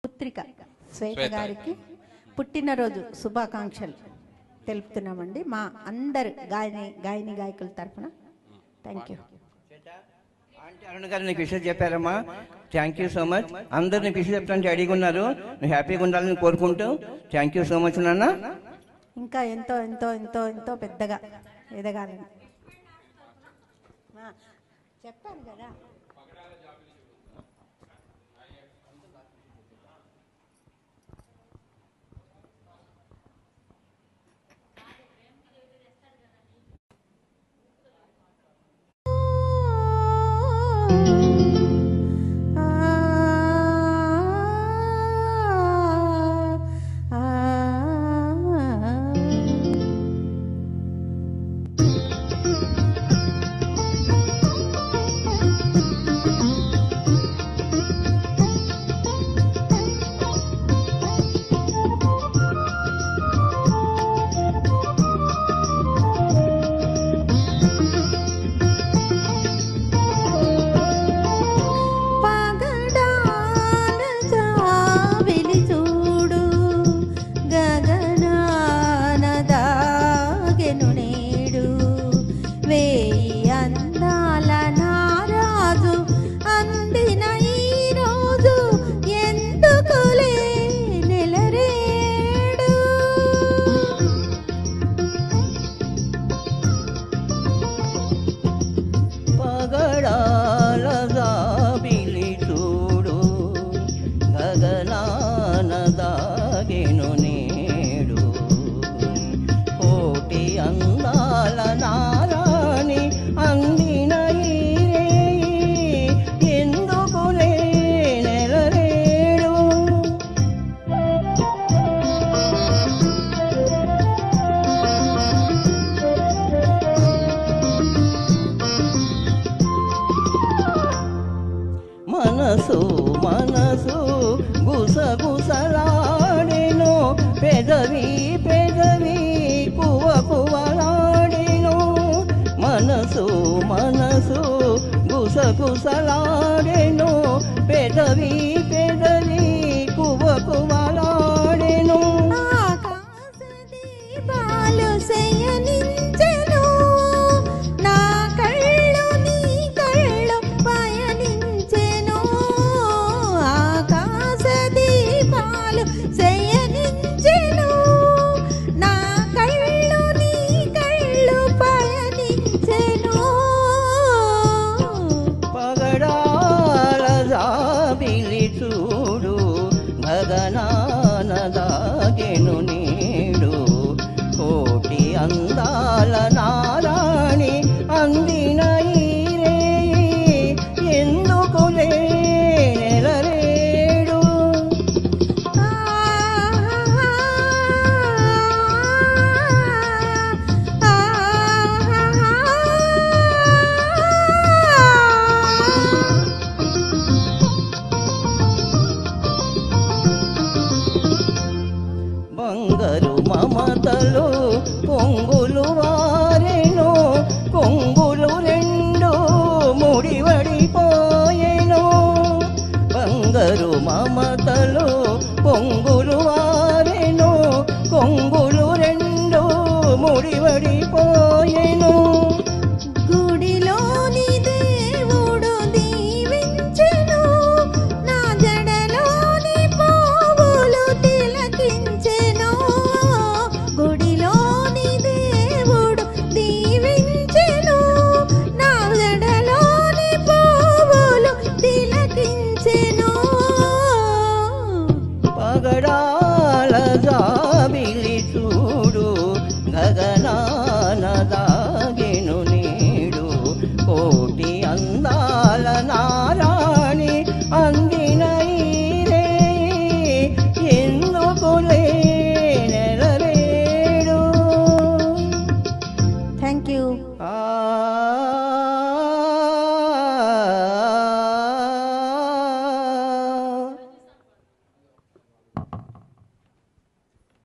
పుత్రిక శ్వేత గారికి పుట్టినరోజు శుభాకాంక్షలు తెలుపుతున్నామండి మా అందరు గాయని గాయకుల తరఫున. Thank you. ఆంటీ అరుణ్ గారు నీకు విషయం చెప్పారమ్మా, థ్యాంక్ యూ సో మచ్. అందరు నీకు విషయం చెప్తాను రెడీగా ఉన్నారు, నువ్వు హ్యాపీగా ఉండాలని కోరుకుంటూ థ్యాంక్ యూ సో మచ్ నాన్న. ఇంకా ఎంతో ఎంతో ఎంతో ఎంతో పెద్దగా ఎదగాలని చెప్పాను కదా. మనసు మనసు గుసగుసలాడెను, పెదవి పెదవి కువ కువలాడెను. మనసు మనసు గుసగుసలాడెను, పెదవి పెదవి కువ కువలాడెను. ఆకాశ దీపాలు శయనించెను, నా కళ్ళు నీ కళ్ళు పయనించెను. ఆకాశ దీపాలు శయనించెను, నా కళ్ళు నీ కళ్ళు పయనించెను. పగడాల జాబిలి చూడు, గగనాన దాగెను నీడు. కోటి అందాల నారాణి అందిన ఈరే, ఎందుకులే నెలరేడు. బంగారు మమతలు పొంగులు వారెను, కొంగులు రెండు ముడివడిపోయెను. బంగారు మమతలు పొంగులు